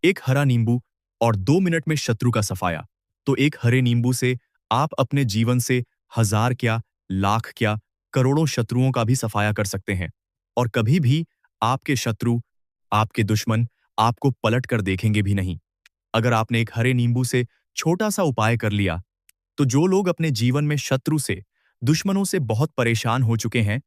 एक हरा नींबू और 2 मिनट में शत्रु का सफाया। तो एक हरे नींबू से आप अपने जीवन से हजार क्या, लाख क्या, करोड़ों शत्रुओं का भी सफाया कर सकते हैं। और कभी भी आपके शत्रु, आपके दुश्मन आपको पलट कर देखेंगे भी नहीं। अगर आपने एक हरे नींबू से छोटा सा उपाय कर लिया, तो जो लोग अपने जीवन में शत्रु से, दुश्मनों से बहुत परेशान हो चुके हैं,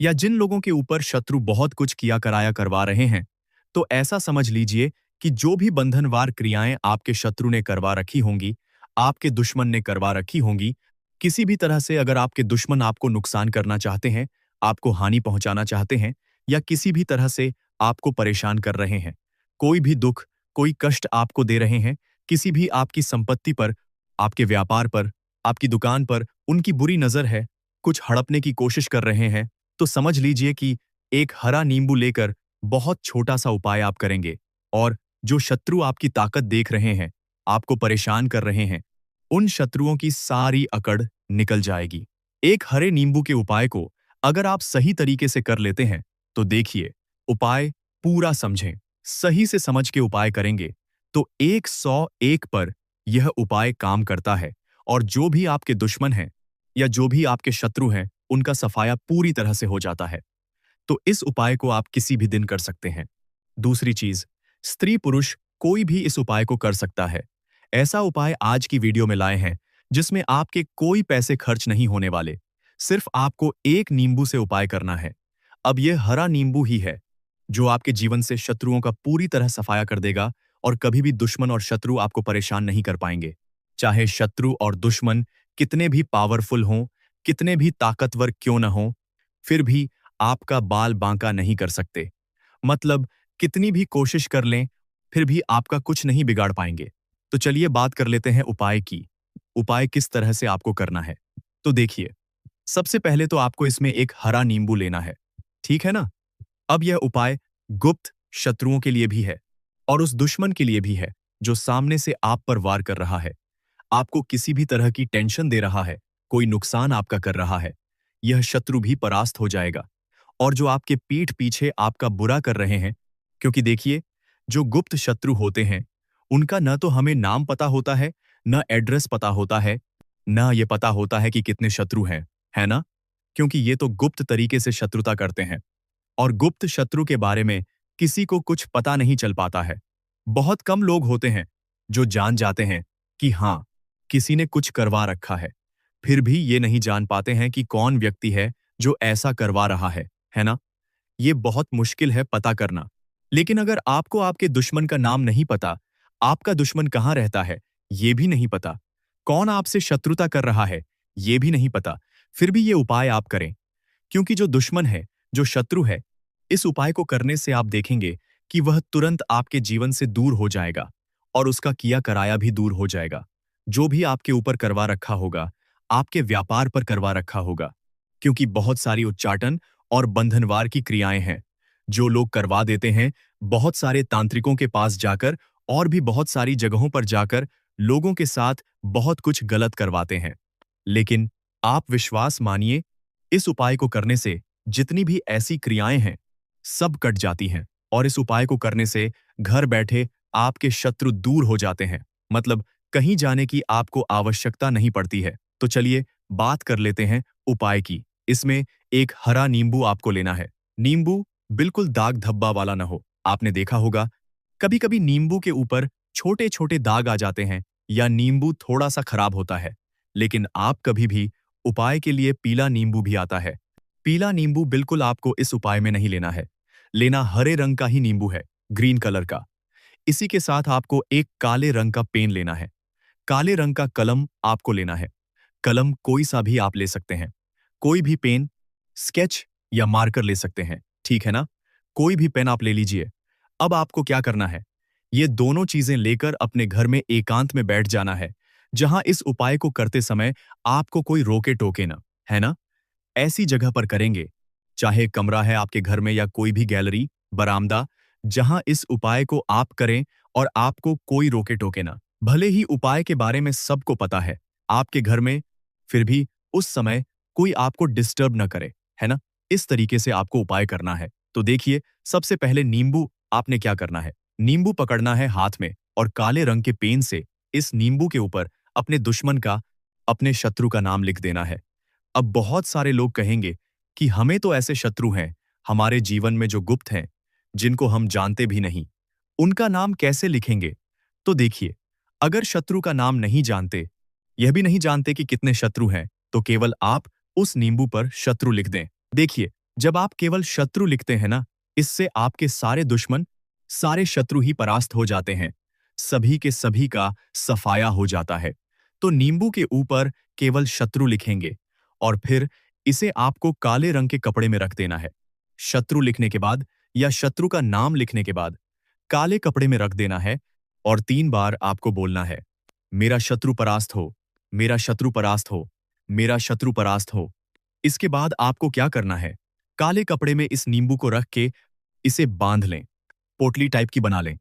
या जिन लोगों के ऊपर शत्रु बहुत कुछ किया कराया करवा रहे हैं, तो ऐसा समझ लीजिए कि जो भी बंधनवार क्रियाएं आपके शत्रु ने करवा रखी होंगी, आपके दुश्मन ने करवा रखी होंगी, किसी भी तरह से अगर आपके दुश्मन आपको नुकसान करना चाहते हैं, आपको हानि पहुंचाना चाहते हैं, या किसी भी तरह से आपको परेशान कर रहे हैं, कोई भी दुख, कोई कष्ट आपको दे रहे हैं, किसी भी आपकी संपत्ति पर, आपके व्यापार पर, आपकी दुकान पर उनकी बुरी नजर है, कुछ हड़पने की कोशिश कर रहे हैं, तो समझ लीजिए कि एक हरा नींबू लेकर बहुत छोटा सा उपाय आप करेंगे, और जो शत्रु आपकी ताकत देख रहे हैं, आपको परेशान कर रहे हैं, उन शत्रुओं की सारी अकड़ निकल जाएगी। एक हरे नींबू के उपाय को अगर आप सही तरीके से कर लेते हैं, तो देखिए, उपाय पूरा समझें, सही से समझ के उपाय करेंगे, तो 101 पर यह उपाय काम करता है, और जो भी आपके दुश्मन हैं या जो भी आपके शत्रु हैं, उनका सफाया पूरी तरह से हो जाता है। तो इस उपाय को आप किसी भी दिन कर सकते हैं। दूसरी चीज, स्त्री पुरुष कोई भी इस उपाय को कर सकता है। ऐसा उपाय आज की वीडियो में लाए हैं जिसमें आपके कोई पैसे खर्च नहीं होने वाले। सिर्फ आपको एक नींबू से उपाय करना है। अब यह हरा नींबू ही है जो आपके जीवन से शत्रुओं का पूरी तरह सफाया कर देगा, और कभी भी दुश्मन और शत्रु आपको परेशान नहीं कर पाएंगे। चाहे शत्रु और दुश्मन कितने भी पावरफुल हों, कितने भी ताकतवर क्यों न हों, फिर भी आपका बाल बांका नहीं कर सकते। मतलब कितनी भी कोशिश कर लें, फिर भी आपका कुछ नहीं बिगाड़ पाएंगे। तो चलिए बात कर लेते हैं उपाय की। उपाय किस तरह से आपको करना है। तो देखिए, सबसे पहले तो आपको इसमें एक हरा नींबू लेना है। ठीक है ना? अब यह उपाय गुप्त शत्रुओं के लिए भी है, और उस दुश्मन के लिए भी है जो सामने से आप पर वार कर रहा है, आपको किसी भी तरह की टेंशन दे रहा है, कोई नुकसान आपका कर रहा है। यह शत्रु भी परास्त हो जाएगा। और जो आपके पीठ पीछे आपका बुरा कर रहे हैं, क्योंकि देखिए, जो गुप्त शत्रु होते हैं, उनका न तो हमें नाम पता होता है, न एड्रेस पता होता है, न ये पता होता है कि कितने शत्रु हैं, है ना? क्योंकि ये तो गुप्त तरीके से शत्रुता करते हैं, और गुप्त शत्रु के बारे में किसी को कुछ पता नहीं चल पाता है। बहुत कम लोग होते हैं जो जान जाते हैं कि हाँ, किसी ने कुछ करवा रखा है, फिर भी ये नहीं जान पाते हैं कि कौन व्यक्ति है जो ऐसा करवा रहा है ना? ये बहुत मुश्किल है पता करना। लेकिन अगर आपको आपके दुश्मन का नाम नहीं पता, आपका दुश्मन कहाँ रहता है, ये भी नहीं पता, कौन आपसे शत्रुता कर रहा है, ये भी नहीं पता, फिर भी ये उपाय आप करें। क्योंकि जो दुश्मन है, जो शत्रु है, इस उपाय को करने से आप देखेंगे कि वह तुरंत आपके जीवन से दूर हो जाएगा, और उसका किया कराया भी दूर हो जाएगा। जो भी आपके ऊपर करवा रखा होगा, आपके व्यापार पर करवा रखा होगा, क्योंकि बहुत सारी उच्चाटन और बंधनवार की क्रियाएं हैं जो लोग करवा देते हैं, बहुत सारे तांत्रिकों के पास जाकर और भी बहुत सारी जगहों पर जाकर लोगों के साथ बहुत कुछ गलत करवाते हैं। लेकिन आप विश्वास मानिए, इस उपाय को करने से जितनी भी ऐसी क्रियाएं हैं, सब कट जाती हैं, और इस उपाय को करने से घर बैठे आपके शत्रु दूर हो जाते हैं। मतलब कहीं जाने की आपको आवश्यकता नहीं पड़ती है। तो चलिए बात कर लेते हैं उपाय की। इसमें एक हरा नींबू आपको लेना है। नींबू बिल्कुल दाग धब्बा वाला ना हो। आपने देखा होगा, कभी-कभी नींबू के ऊपर छोटे-छोटे दाग आ जाते हैं, या नींबू थोड़ा सा खराब होता है। लेकिन आप कभी भी उपाय के लिए पीला नींबू भी आता है। पीला नींबू बिल्कुल आपको इस उपाय में नहीं लेना है। लेना हरे रंग का ही नींबू है, ग्रीन कलर का। इसी के साथ आपको एक काले रंग का पेन लेना है। काले रंग का कलम आपको लेना है। कलम कोई सा भी आप ले सकते हैं। कोई भी पेन, स्केच या मार्कर ले सकते हैं, ठीक है ना? कोई भी पेन आप ले लीजिए। अब आपको क्या करना है? ये दोनों चीजें लेकर अपने घर में एकांत में बैठ जाना है, जहां इस उपाय को करते समय आपको कोई रोके टोके ना, है ना? ऐसी जगह पर करेंगे, चाहे कमरा है आपके घर में या कोई भी गैलरी, बरामदा, जहां इस उपाय को आप करें और आपको कोई रोके टोके ना। भले ही उपाय के बारे में सबको पता है आपके घर में, फिर भी उस समय कोई आपको डिस्टर्ब ना करे, है ना? इस तरीके से आपको उपाय करना है। तो देखिए, सबसे पहले नींबू आपने क्या करना है? नींबू पकड़ना है हाथ में और काले रंग के पेन से इस नींबू के ऊपर अपने दुश्मन का, अपने शत्रु का नाम लिख देना है। अब बहुत सारे लोग कहेंगे कि हमें तो ऐसे शत्रु हैं हमारे जीवन में जो गुप्त हैं, जिनको हम जानते भी नहीं, उनका नाम कैसे लिखेंगे? तो देखिए, अगर शत्रु का नाम नहीं जानते, यह भी नहीं जानते कि कितने शत्रु हैं, तो केवल आप उस नींबू पर शत्रु लिख दें। देखिए, जब आप केवल शत्रु लिखते हैं ना, इससे आपके सारे दुश्मन, सारे शत्रु ही परास्त हो जाते हैं। सभी के सभी का सफाया हो जाता है। तो नींबू के ऊपर केवल शत्रु लिखेंगे और फिर इसे आपको काले रंग के कपड़े में रख देना है। शत्रु लिखने के बाद या शत्रु का नाम लिखने के बाद काले कपड़े में रख देना है और 3 बार आपको बोलना है, मेरा शत्रु परास्त हो, मेरा शत्रु परास्त हो, मेरा शत्रु परास्त हो। इसके बाद आपको क्या करना है? काले कपड़े में इस नींबू को रख के इसे बांध लें, पोटली टाइप की बना लें।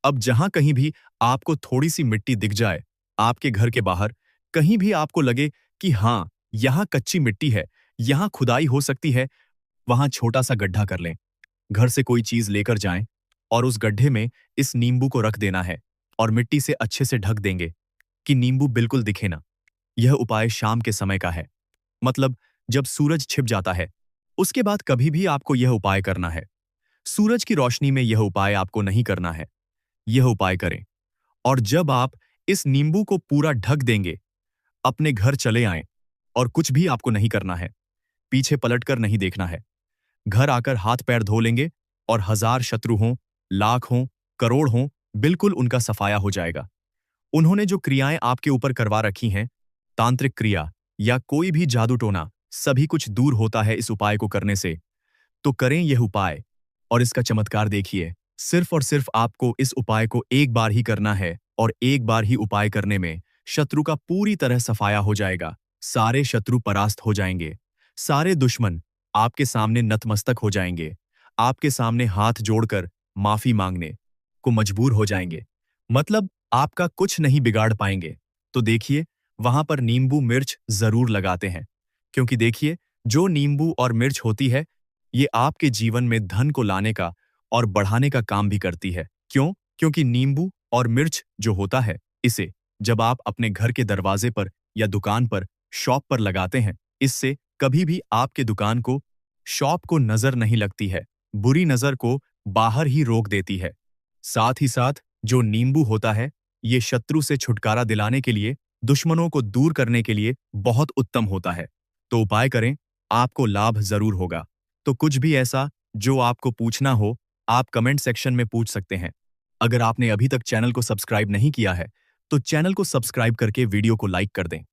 अब जहां कहीं भी आपको थोड़ी सी मिट्टी दिख जाए, आपके घर के बाहर, कहीं भी आपको लगे कि हाँ, यहां कच्ची मिट्टी है, यहां खुदाई हो सकती है, वहां छोटा सा गड्ढा कर लें। घर से कोई चीज लेकर जाएं और उस गड्ढे में इस नींबू को रख देना है और मिट्टी से अच्छे से ढक देंगे कि नींबू बिल्कुल दिखे ना। यह उपाय शाम के समय का है, मतलब जब सूरज छिप जाता है, उसके बाद कभी भी आपको यह उपाय करना है। सूरज की रोशनी में यह उपाय आपको नहीं करना है। यह उपाय करें और जब आप इस नींबू को पूरा ढक देंगे, अपने घर चले आएं और कुछ भी आपको नहीं करना है, पीछे पलटकर नहीं देखना है। घर आकर हाथ पैर धो लेंगे और 1000 शत्रु हों, लाख हों, करोड़ हों, बिल्कुल उनका सफाया हो जाएगा। उन्होंने जो क्रियाएं आपके ऊपर करवा रखी हैं, तांत्रिक क्रिया या कोई भी जादू टोना, सभी कुछ दूर होता है इस उपाय को करने से। तो करें यह उपाय और इसका चमत्कार देखिए। सिर्फ और सिर्फ आपको इस उपाय को एक बार ही करना है और एक बार ही उपाय करने में शत्रु का पूरी तरह सफाया हो जाएगा। सारे शत्रु परास्त हो जाएंगे। सारे दुश्मन आपके सामने नतमस्तक हो जाएंगे। आपके सामने हाथ जोड़कर माफी मांगने को मजबूर हो जाएंगे। मतलब आपका कुछ नहीं बिगाड़ पाएंगे। तो देखिए, वहां पर नींबू मिर्च जरूर लगाते हैं, क्योंकि देखिए, जो नींबू और मिर्च होती है, ये आपके जीवन में धन को लाने का और बढ़ाने का काम भी करती है। क्यों? क्योंकि नींबू और मिर्च जो होता है, इसे जब आप अपने घर के दरवाजे पर या दुकान पर, शॉप पर लगाते हैं, इससे कभी भी आपके दुकान को, शॉप को नजर नहीं लगती है, बुरी नजर को बाहर ही रोक देती है। साथ ही साथ जो नींबू होता है, ये शत्रु से छुटकारा दिलाने के लिए, दुश्मनों को दूर करने के लिए बहुत उत्तम होता है। तो उपाय करें, आपको लाभ जरूर होगा। तो कुछ भी ऐसा जो आपको पूछना हो, आप कमेंट सेक्शन में पूछ सकते हैं। अगर आपने अभी तक चैनल को सब्सक्राइब नहीं किया है, तो चैनल को सब्सक्राइब करके वीडियो को लाइक कर दें।